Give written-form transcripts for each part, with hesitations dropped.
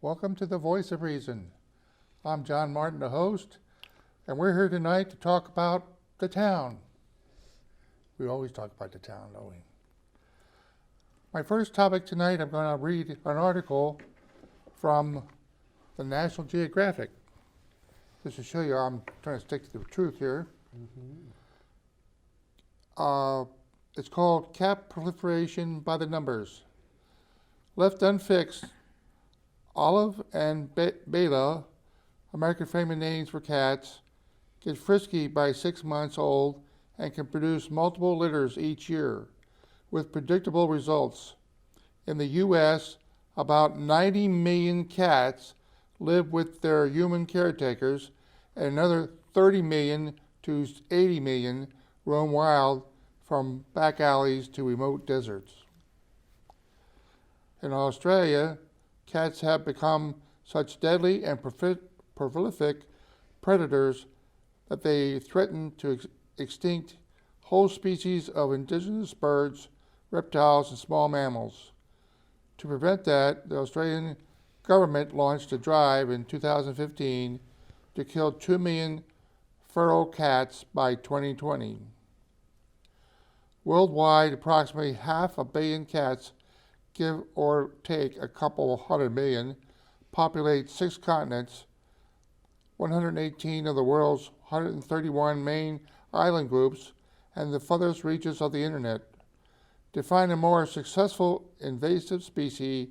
Welcome to the Voice of Reason. I'm John Martin, the host, and we're here tonight to talk about the town. We always talk about the town, don't we? My first topic tonight, I'm going to read an article from the National Geographic. Just to show you, I'm trying to stick to the truth here. It's called Cat Proliferation by the Numbers. Left unfixed, Olive and Bela, American family names for cats, get frisky by 6 months old and can produce multiple litters each year with predictable results. In the U.S., about 90 million cats live with their human caretakers, and another 30 million to 80 million roam wild from back alleys to remote deserts. In Australia, cats have become such deadly and prolific predators that they threaten to extinct whole species of indigenous birds, reptiles, and small mammals. To prevent that, the Australian government launched a drive in 2015 to kill 2 million feral cats by 2020. Worldwide, approximately 500 million cats, give or take a couple 100 million, populate 6 continents, 118 of the world's 131 main island groups, and the furthest reaches of the internet. To find a more successful invasive species,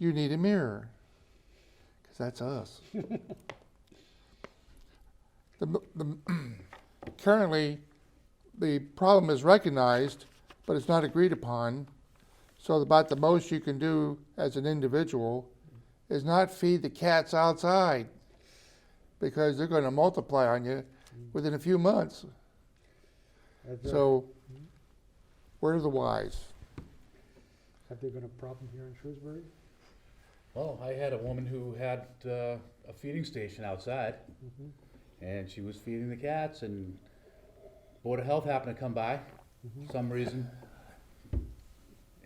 you need a mirror, because that's us. Currently, the problem is recognized, but it's not agreed upon. So about the most you can do as an individual is not feed the cats outside, because they're going to multiply on you within a few months. So, where are the wise? Have there been a problem here in Shrewsbury? Well, I had a woman who had a feeding station outside, and she was feeding the cats, and Board of Health happened to come by, some reason,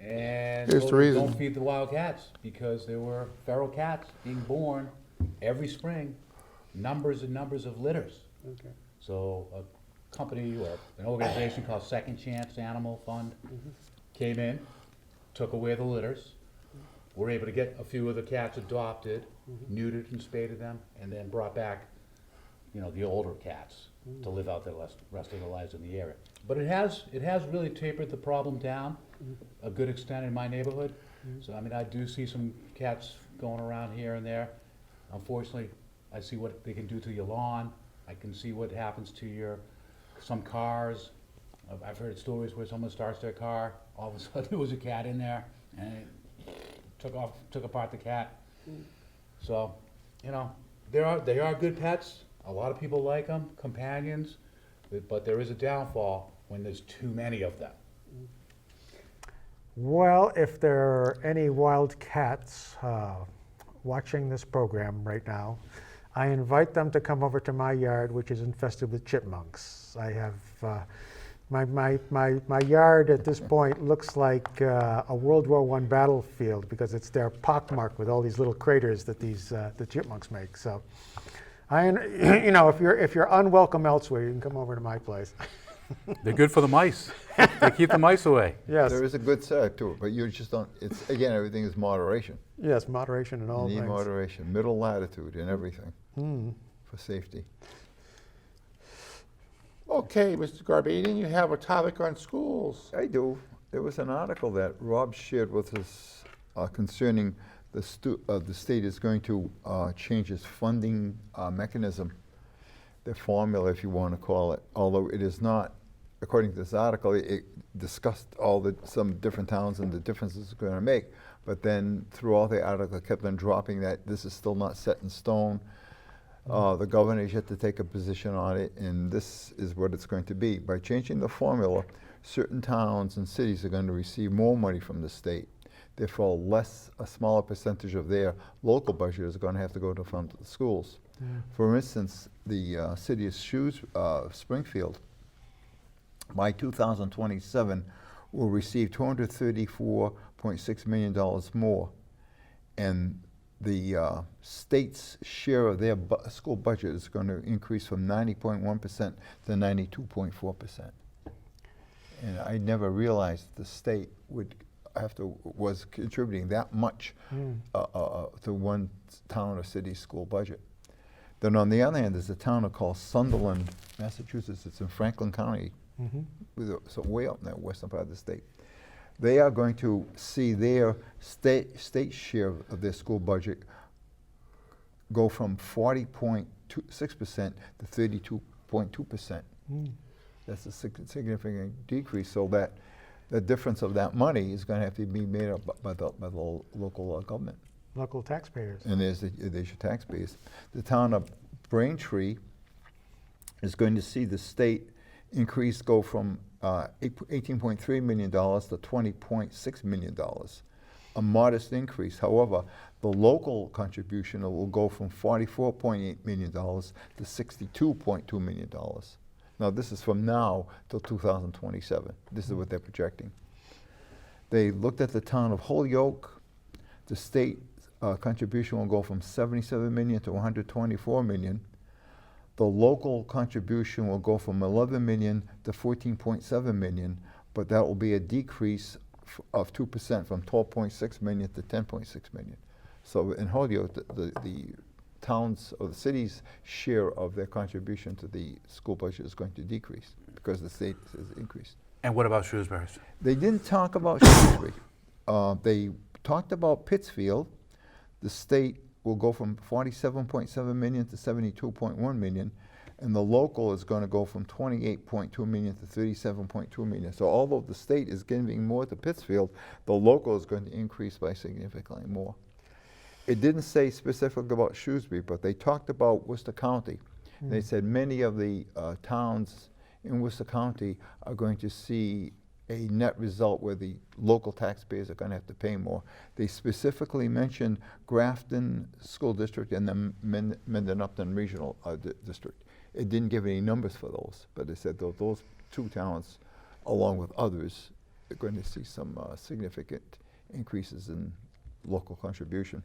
and Here's the told her, reason. don't feed the wild cats, because there were feral cats being born every spring, numbers and numbers of litters. Okay. So a company or an organization called Second Chance Animal Fund came in, took away the litters, were able to get a few of the cats adopted, neutered and spaded them, and then brought back, the older cats to live out their rest of their lives in the area. But it has really tapered the problem down a good extent in my neighborhood. So I do see some cats going around here and there. Unfortunately, I see what they can do to your lawn. I can see what happens to some cars. I've heard stories where someone starts their car, all of a sudden there was a cat in there, and it took apart the cat. So, they are good pets. A lot of people like them, companions, but there is a downfall when there's too many of them. Well, if there are any wild cats watching this program right now, I invite them to come over to my yard, which is infested with chipmunks. I have my yard at this point looks like a World War I battlefield, because it's there pockmarked with all these little craters that the chipmunks make. So, if you're unwelcome elsewhere, you can come over to my place. They're good for the mice. They keep the mice away. Yes. There is a good side to it, but you just don't, it's, again, everything is moderation. Yes, moderation in all You need things. moderation, middle latitude in everything for safety. Okay, Mr. Garbadian, you have a topic on schools. I do. There was an article that Rob shared with us concerning the state is going to change its funding mechanism, the formula, if you want to call it, although it is not, according to this article, it discussed some different towns and the differences it's going to make, but then throughout the article it kept on dropping that this is still not set in stone. The governor has yet to take a position on it, and this is what it's going to be. By changing the formula, certain towns and cities are going to receive more money from the state. Therefore, a smaller percentage of their local budget is going to have to go to fund the schools. For instance, the city of Springfield, by 2027, will receive $234.6 million more. And the state's share of their school budget is going to increase from 90.1% to 92.4%. And I never realized the state was contributing that much to one town or city school budget. Then on the other hand, there's a town called Sunderland, Massachusetts. It's in Franklin County, so way up in the western part of the state. They are going to see their state share of their school budget go from 40.6% to 32.2%. That's a significant decrease. So that the difference of that money is going to have to be made up by the local government. Local taxpayers. And there's your tax base. The town of Braintree is going to see the state increase go from $18.3 million to $20.6 million, a modest increase. However, the local contribution will go from $44.8 million to $62.2 million. Now, this is from now till 2027. This is what they're projecting. They looked at the town of Holyoke. The state contribution will go from $77 million to $124 million. The local contribution will go from $11 million to $14.7 million, but that will be a decrease of 2% from $12.6 million to $10.6 million. So in Holyoke, the towns or the city's share of their contribution to the school budget is going to decrease because the state has increased. And what about Shrewsbury's? They didn't talk about Shrewsbury. They talked about Pittsfield. The state will go from $47.7 million to $72.1 million, and the local is going to go from $28.2 million to $37.2 million. So although the state is giving more to Pittsfield, the local is going to increase by significantly more. It didn't say specifically about Shrewsbury, but they talked about Worcester County. They said many of the towns in Worcester County are going to see a net result where the local taxpayers are going to have to pay more. They specifically mentioned Grafton School District and the Mendon Upton Regional District. It didn't give any numbers for those, but they said those two towns, along with others, are going to see some significant increases in local contribution.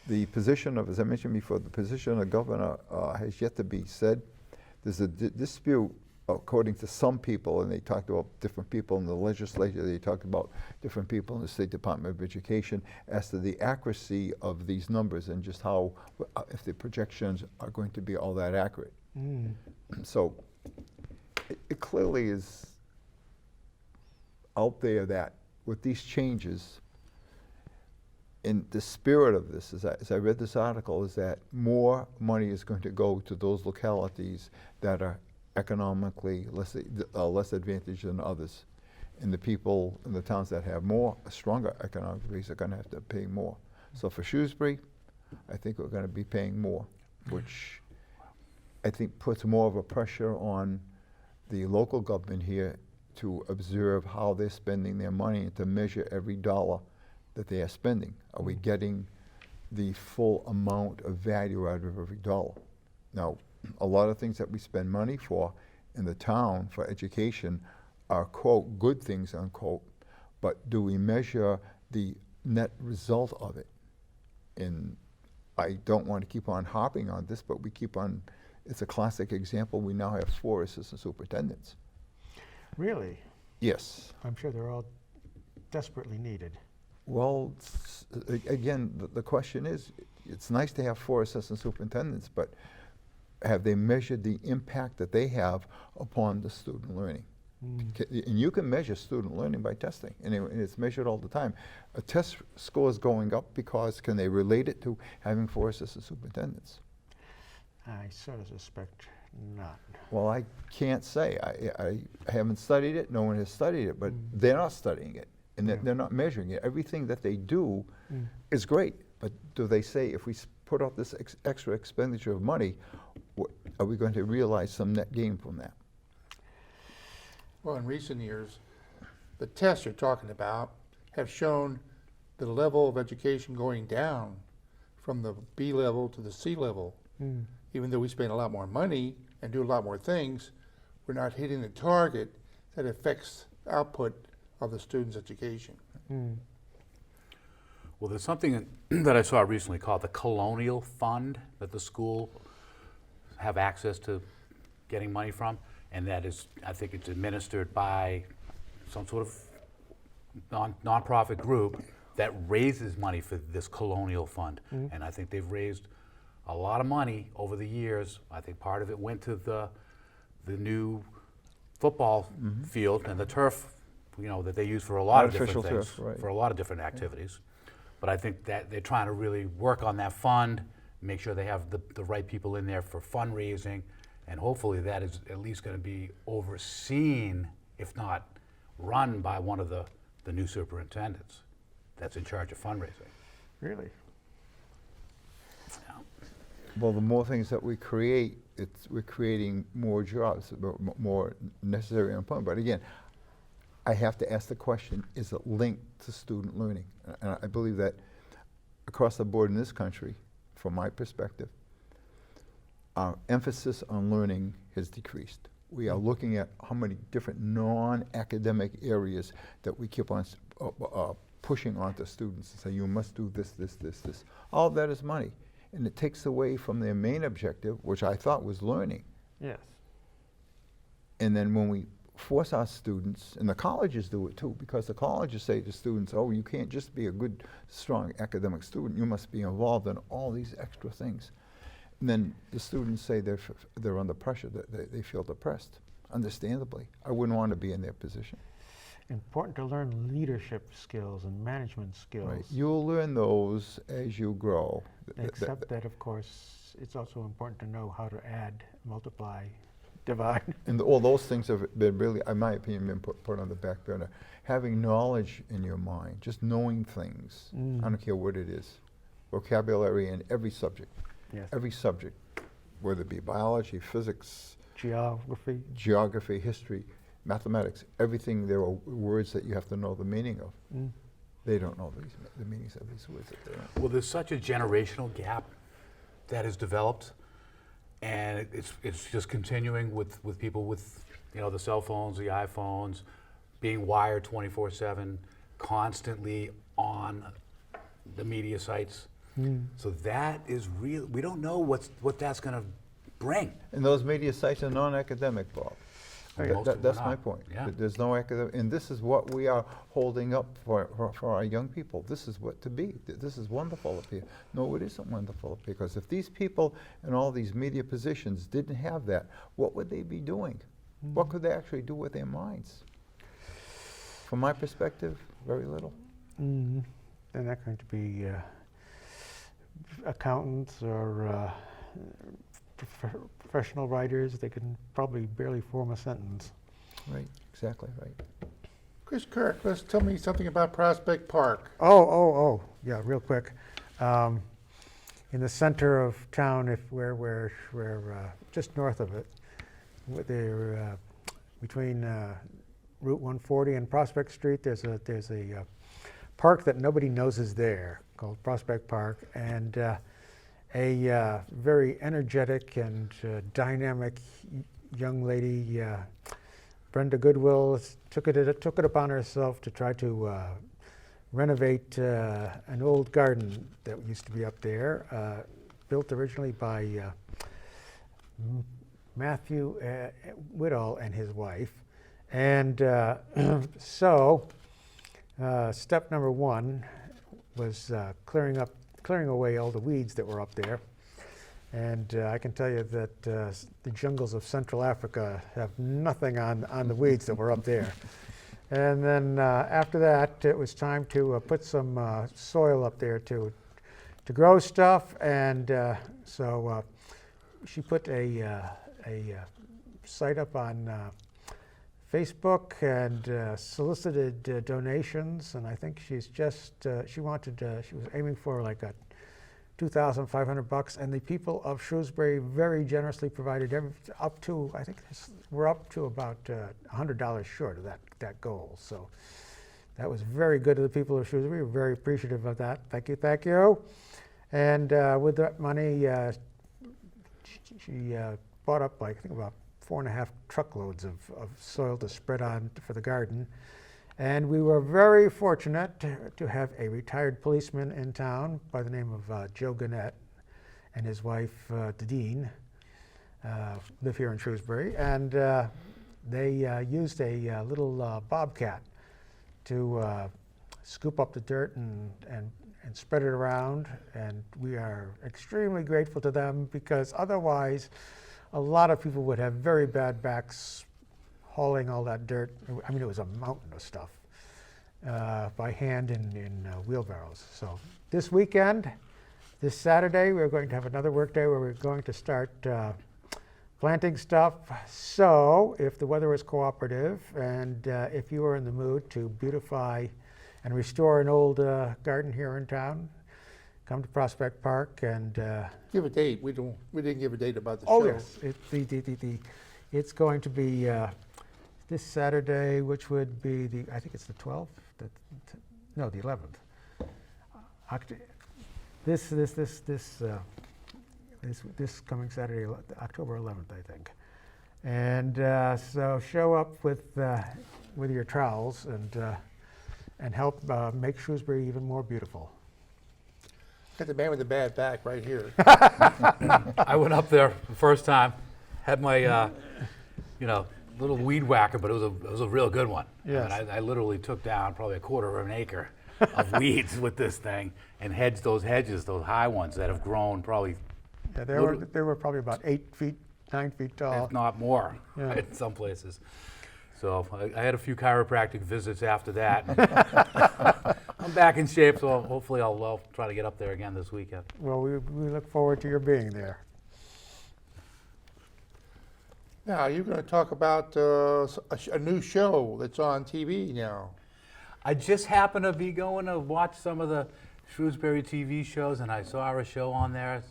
The position of, as I mentioned before, the position of governor has yet to be said. There's a dispute, according to some people, and they talked about different people in the legislature, they talked about different people in the State Department of Education as to the accuracy of these numbers and just how, if the projections are going to be all that accurate. So it clearly is out there that with these changes, in the spirit of this, as I read this article, is that more money is going to go to those localities that are economically less advantaged than others. And the people in the towns that have a stronger economic base are going to have to pay more. So for Shrewsbury, I think we're going to be paying more, which I think puts more of a pressure on the local government here to observe how they're spending their money and to measure every dollar that they are spending. Are we getting the full amount of value out of every dollar? Now, a lot of things that we spend money for in the town for education are, quote, good things, unquote, but do we measure the net result of it? And I don't want to keep on harping on this, but we keep on, it's a classic example. We now have 4 assistant superintendents. Really? Yes. I'm sure they're all desperately needed. Well, again, the question is, it's nice to have 4 assistant superintendents, but have they measured the impact that they have upon the student learning? And you can measure student learning by testing, and it's measured all the time. A test score is going up because can they relate it to having 4 assistant superintendents? I sort of suspect not. Well, I can't say. I haven't studied it. No one has studied it, but they're not studying it. And they're not measuring it. Everything that they do is great, but do they say, if we put out this extra expenditure of money, are we going to realize some net gain from that? Well, in recent years, the tests you're talking about have shown the level of education going down from the B level to the C level. Even though we spend a lot more money and do a lot more things, we're not hitting the target that affects output of the student's education. Well, Well, there's something that I saw recently called the Colonial Fund that the school have access to getting money from, and that is, I think it's administered by some sort of nonprofit group that raises money for this Colonial Fund. And I think they've raised a lot of money over the years. I think part of it went to the new football field and the turf, that they use for a lot of different Artificial things, turf, right. for a lot of different activities. But I think that they're trying to really work on that fund, make sure they have the right people in there for fundraising, and hopefully that is at least going to be overseen, if not run by one of the new superintendents that's in charge of fundraising. Really? Yeah. Well, the more things that we create, we're creating more jobs, more necessary employment. But again, I have to ask the question, is it linked to student learning? And I believe that across the board in this country, from my perspective, our emphasis on learning has decreased. We are looking at how many different non-academic areas that we keep on pushing onto students and say, you must do this, this, this, this. All of that is money. And it takes away from their main objective, which I thought was learning. Yes. And then when we force our students, and the colleges do it too, because the colleges say to students, oh, you can't just be a good, strong academic student, you must be involved in all these extra things. And then the students say they're under pressure, that they feel depressed, understandably. I wouldn't want to be in their position. Important to learn leadership skills and management skills. Right. You'll learn those as you grow. Except that, of course, it's also important to know how to add, multiply, divide. And all those things have been really, in my opinion, been put on the back burner. Having knowledge in your mind, just knowing things, I don't care what it is. Vocabulary in every subject. Yes. Every subject, whether it be biology, physics, Geography. history, mathematics, everything, there are words that you have to know the meaning of. They don't know the meanings of these words that they're in. Well, there's such a generational gap that has developed, and it's just continuing with people with the cell phones, the iPhones, being wired 24/7, constantly on the media sites. So that is real. We don't know what that's going to bring. And those media sites are non-academic, Bob. Most of them That's are my not. point. Yeah. There's no academic, and this is what we are holding up for our young people. This is what to be. This is wonderful up here. No, it isn't wonderful up here, because if these people in all these media positions didn't have that, what would they be doing? What could they actually do with their minds? From my perspective, very little. They're not going to be accountants or professional writers. They can probably barely form a sentence. Right, exactly right. Chris Kirk, let's tell me something about Prospect Park. Oh, yeah, real quick. In the center of town, if we're just north of it, they're between Route 140 and Prospect Street. There's a park that nobody knows is there called Prospect Park, and a very energetic and dynamic young lady, Brenda Goodwill, took it upon herself to try to renovate an old garden that used to be up there, built originally by Matthew Whitall and his wife. And so step number one was clearing away all the weeds that were up there. And I can tell you that the jungles of Central Africa have nothing on the weeds that were up there. And then after that, it was time to put some soil up there to grow stuff. And so she put a site up on Facebook and solicited donations. And I think she's just she was aiming for like a $2,500, and the people of Shrewsbury very generously provided up to, I think we're up to about $100 short of that goal. So that was very good of the people of Shrewsbury. We're very appreciative of that. Thank you. And with that money, she bought up, I think, about 4.5 truckloads of soil to spread on for the garden. And we were very fortunate to have a retired policeman in town by the name of Joe Gannett and his wife, Dean, live here in Shrewsbury. And they used a little bobcat to scoop up the dirt and spread it around. And we are extremely grateful to them, because otherwise a lot of people would have very bad backs hauling all that dirt. I mean, it was a mountain of stuff by hand in wheelbarrows. So this weekend, this Saturday, we're going to have another work day where we're going to start planting stuff. So if the weather is cooperative, and if you are in the mood to beautify and restore an old garden here in town, come to Prospect Park and Give a date. We didn't give a date about the oh show. yes, it's going to be this Saturday, which would be I think it's the 12th. No, the 11th. This coming Saturday, October 11th, I think. And so show up with your trowels and help make Shrewsbury even more beautiful. Got the man with the bad back right here. I went up there the first time, had my, little weed whacker, but it was a real good one. Yes. And I literally took down probably a quarter of an acre of weeds with this thing and hedged those hedges, those high ones that have grown probably, Yeah, they were probably about 9 feet tall. if not more, Yeah. in some places. So I had a few chiropractic visits after that. I'm back in shape, so hopefully I'll try to get up there again this weekend. Well, we look forward to your being there. Now, you're going to talk about a new show that's on TV now. I just happened to be going to watch some of the Shrewsbury TV shows, and I saw a show on there.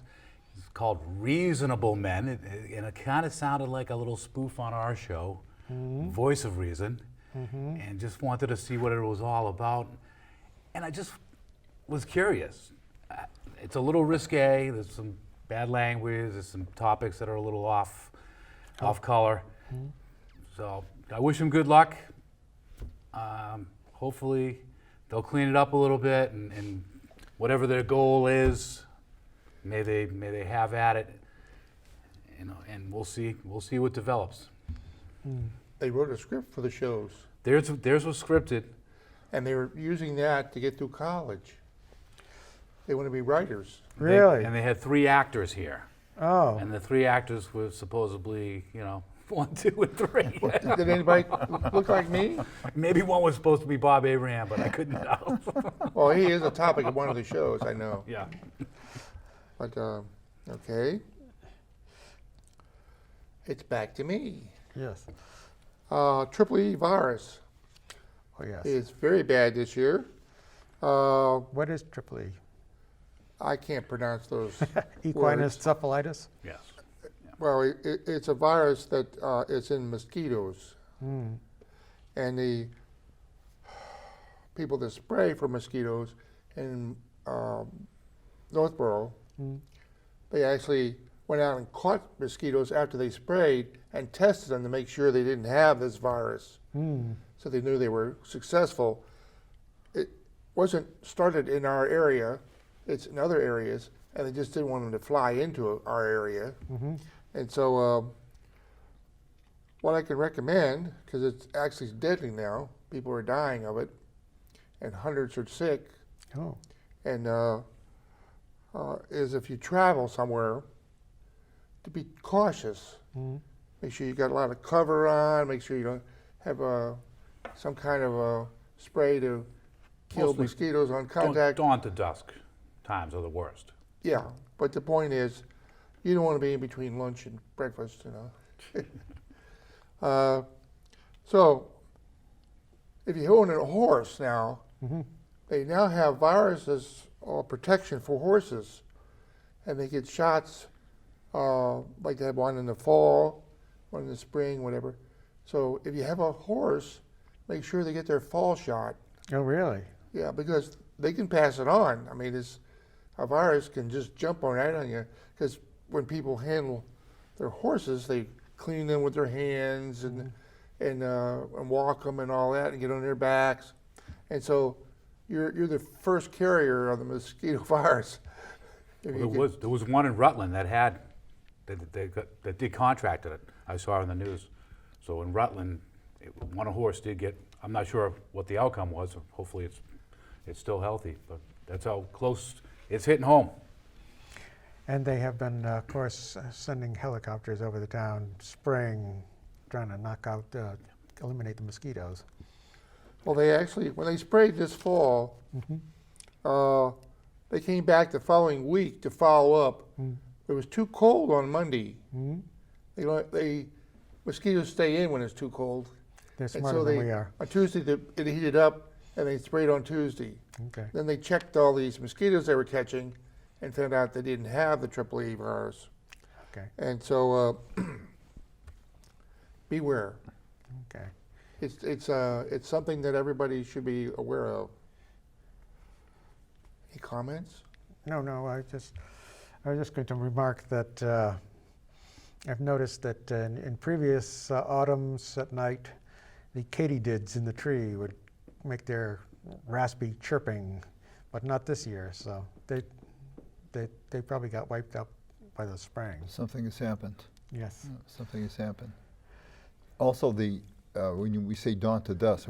It's called Reasonable Men, and it kind of sounded like a little spoof on our show, Voice of Reason, and just wanted to see what it was all about. And I just was curious. It's a little risque. There's some bad language. There's some topics that are a little off color. So I wish them good luck. Hopefully they'll clean it up a little bit, and whatever their goal is, may they have at it. And we'll see what develops. They wrote a script for the shows, Theirs was scripted. and they were using that to get through college. They want to be writers. Really? And they had 3 actors here. Oh, And the 3 actors were supposedly, 1, 2, and 3. Did anybody look like me? Maybe one was supposed to be Bob Abraham, but I couldn't tell. Well, he is a topic of one of the shows, I know. Yeah. But, okay. It's back to me. yes. Triple E virus Oh, yes. is very bad this year. What is triple E? I can't pronounce those. Equine words. encephalitis? Yes. Well, it's a virus that is in mosquitoes. Mm. And the people that spray for mosquitoes in Northborough, they actually went out and caught mosquitoes after they sprayed and tested them to make sure they didn't have this virus. Mm. So they knew they were successful. It wasn't started in our area, it's in other areas, and they just didn't want them to fly into our area. Mm-hmm. And so what I can recommend, because it's actually deadly now, people are dying of it, and hundreds are sick, Oh. and is if you travel somewhere, to be cautious. Mm. Make sure you got a lot of cover on, make sure you don't have some kind of a spray to kill Mostly mosquitoes on contact. Dawn to dusk times are the worst. Yeah, but the point is, you don't want to be in between lunch and breakfast, So, if you own a horse now, they now have viruses or protection for horses, and they get shots, like they had one in the fall, one in the spring, whatever. So, if you have a horse, make sure they get their fall shot. Oh, really? Yeah, because they can pass it on. I mean, a virus can just jump right on you. Because when people handle their horses, they clean them with their hands, and and walk them and all that and get on their backs. And so you're the first carrier of the mosquito virus. If you There was one in Rutland that had, that did contracted it. I saw it on the news. So in Rutland, one horse did get, I'm not sure what the outcome was. Hopefully it's still healthy, but that's how close it's hitting home. And they have been, of course, sending helicopters over the town, spraying, trying to knock out, eliminate the mosquitoes. Well, they actually, when they sprayed this fall, they came back the following week to follow up. It was too cold on Monday. Mosquitoes stay in when it's too cold. They're And smarter so than we are. on Tuesday, it heated up, and they sprayed on Tuesday. Okay. Then they checked all these mosquitoes they were catching and found out they didn't have the AAA virus. Okay. And so beware. Okay. It's something that everybody should be aware of. Any comments? No, I was just going to remark that I've noticed that in previous autumns at night, the katydids in the tree would make their raspy chirping, but not this year. So they probably got wiped out by the spraying. Something has happened. Yes. Something has happened. Also, when we say dawn to dusk,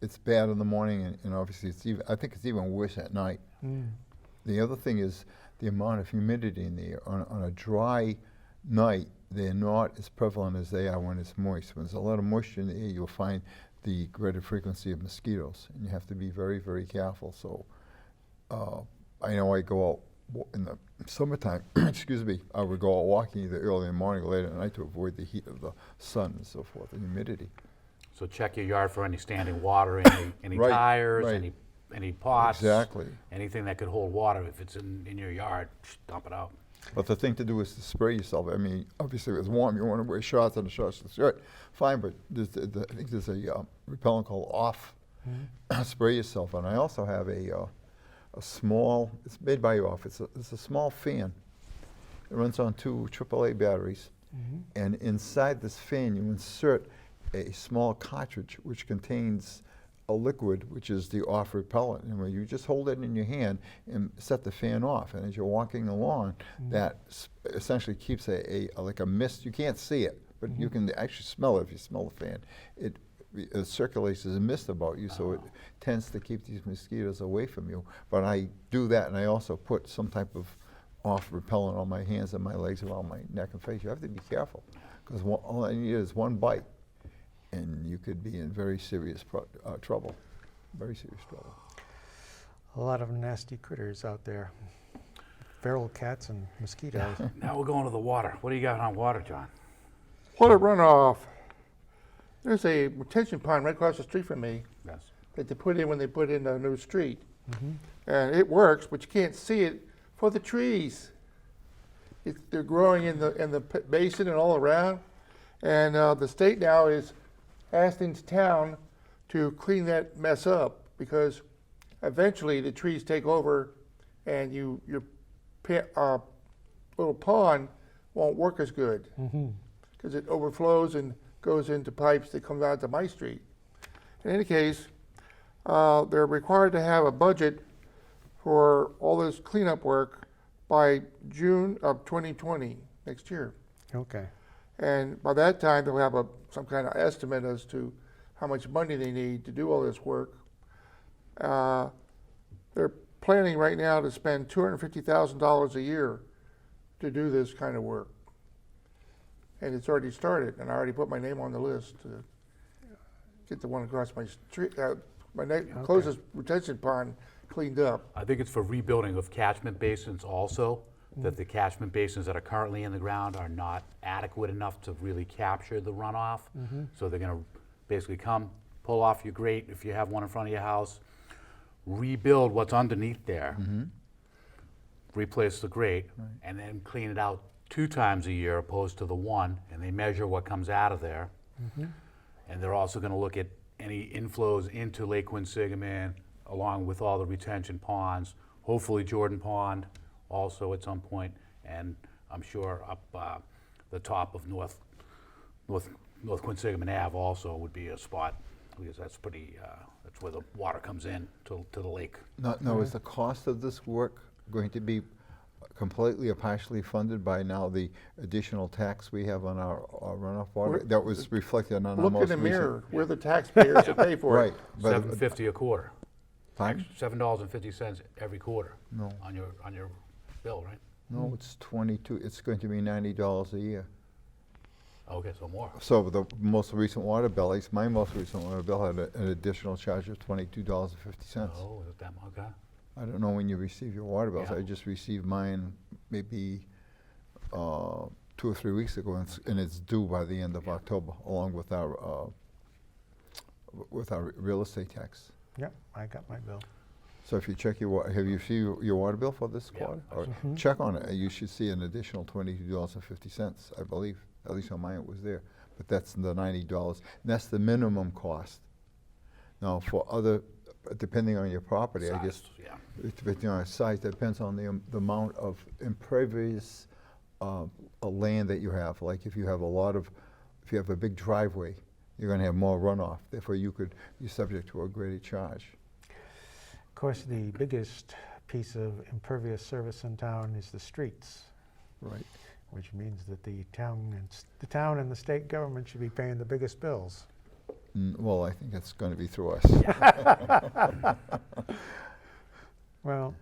it's bad in the morning, and obviously I think it's even worse at night. The other thing is the amount of humidity in the air. On a dry night, they're not as prevalent as they are when it's moist. When there's a lot of moisture in the air, you'll find the greater frequency of mosquitoes, and you have to be very, very careful. So I know I go out in the summertime, excuse me, I would go out walking either early in the morning or late at night to avoid the heat of the sun and so forth, and humidity. So check your yard for any standing water, any Right, tires, right. any pots. Exactly. Anything that could hold water. If it's in your yard, dump it out. But the thing to do is to spray yourself. I mean, obviously, if it's warm, you want to wear shorts and a shorts and shirt. Fine, but I think there's a repellent called Off. Spray yourself. And I also have a small, it's made by Off. It's a small fan. It runs on 2 AAA batteries. And inside this fan, you insert a small cartridge which contains a liquid, which is the Off repellent. And when you just hold it in your hand and set the fan off, and as you're walking along, that essentially keeps like a mist. You can't see it, but you can actually smell it if you smell the fan. It circulates as a mist about you, so it tends to keep these mosquitoes away from you. But I do that, and I also put some type of Off repellent on my hands and my legs, around my neck and face. You have to be careful, because all I need is one bite, and you could be in very serious trouble, very serious trouble. A lot of nasty critters out there. Feral cats and mosquitoes. Now we're going to the water. What do you got on water, John? Water runoff. There's a retention pond right across the street from me Yes. that they put in when they put in a new street. And it works, but you can't see it for the trees. They're growing in the basin and all around. And the state now is asking the town to clean that mess up, because eventually the trees take over and your little pond won't work as good, because it overflows and goes into pipes that come out to my street. In any case, they're required to have a budget for all this cleanup work by June of 2020, next year. Okay. And by that time, they'll have some kind of estimate as to how much money they need to do all this work. They're planning right now to spend $250,000 a year to do this kind of work. And it's already started, and I already put my name on the list to get the one across my street, closest retention pond cleaned up. I think it's for rebuilding of catchment basins also, that the catchment basins that are currently in the ground are not adequate enough to really capture the runoff. So they're gonna basically come, pull off your grate, if you have one in front of your house, rebuild what's underneath there, replace the grate, and then clean it out 2 times a year opposed to the 1, and they measure what comes out of there. And they're also gonna look at any inflows into Lake Quinsigamon, along with all the retention ponds, hopefully Jordan Pond also at some point, and I'm sure up the top of North North Quinsigamon Ave also would be a spot, because that's pretty, that's where the water comes in to the lake. Now, is the cost of this work going to be completely or partially funded by now the additional tax we have on our runoff water? We're- That was reflected on our most Look in recent. the mirror, we're the taxpayers that pay for Right. it. but- $7.50 a quarter, Pardon? $7.50 every quarter. No. On your bill, right? No, it's 22, it's going to be $90 a year. Okay, so more. So the most recent water bill, at least my most recent water bill had an additional charge of $22.50. Oh, is it that much? Okay. I don't know when you receive your water bills. Yeah. I just received mine maybe 2 or 3 weeks ago, and it's due by the end of October, along with our real estate tax. Yep, I got my bill. So if you check have you seen your water bill for this Yeah, quarter? I've Or check on it. You should see an additional $22.50, I believe. At least on mine it was there. But that's the $90. And that's the minimum cost. Now for other, depending on your property, I guess, Size, yeah. depending on its size, depends on the amount of impervious land that you have. Like if you have if you have a big driveway, you're going to have more runoff. Therefore, you're subject to a greater charge. Of course, the biggest piece of impervious surface in town is the streets, Right. which means that the town and the state government should be paying the biggest bills. Well, I think it's going to be through us. Well,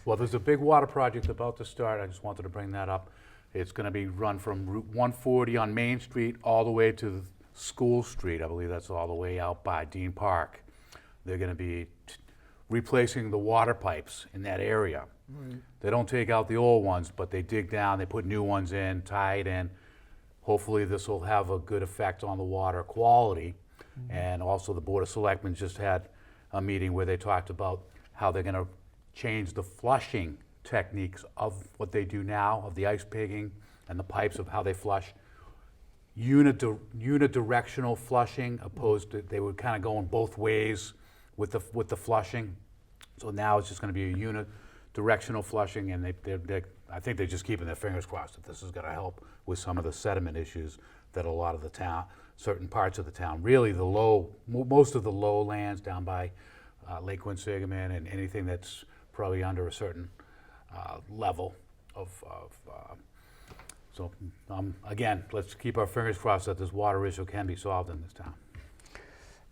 Well, there's a big water project about to start. I just wanted to bring that up. It's going to be run from Route 140 on Main Street all the way to School Street. I believe that's all the way out by Dean Park. They're going to be replacing the water pipes in that area. They don't take out the old ones, but they dig down, they put new ones in, tie it in. Hopefully this will have a good effect on the water quality. And also the Board of Selectmen just had a meeting where they talked about how they're gonna change the flushing techniques of what they do now, of the ice pigging and the pipes of how they flush. Unidirectional flushing opposed to, they were kind of going both ways with the flushing. So now it's just gonna be a unidirectional flushing, and I think they're just keeping their fingers crossed that this is gonna help with some of the sediment issues that a lot of the town, certain parts of the town, really most of the lowlands down by Lake Quinsigamon and anything that's probably under a certain level so again, let's keep our fingers crossed that this water issue can be solved in this town.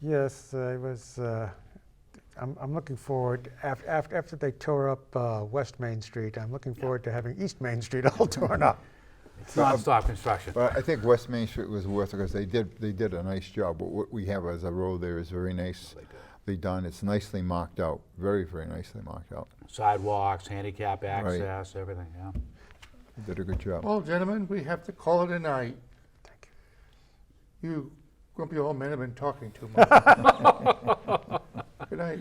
yes, I'm looking forward, after they tore up West Main Street, I'm looking forward to having East Main Street all torn up. It's non-stop construction. But I think West Main Street was worth it because they did a nice job. What we have as a road there is very nicely done. It's nicely marked out, very, very nicely marked out. Sidewalks, handicap access, everything, yeah. They did a good job. Well, gentlemen, we have to call it a night. Thank You grumpy old men have been talking too much. Good night.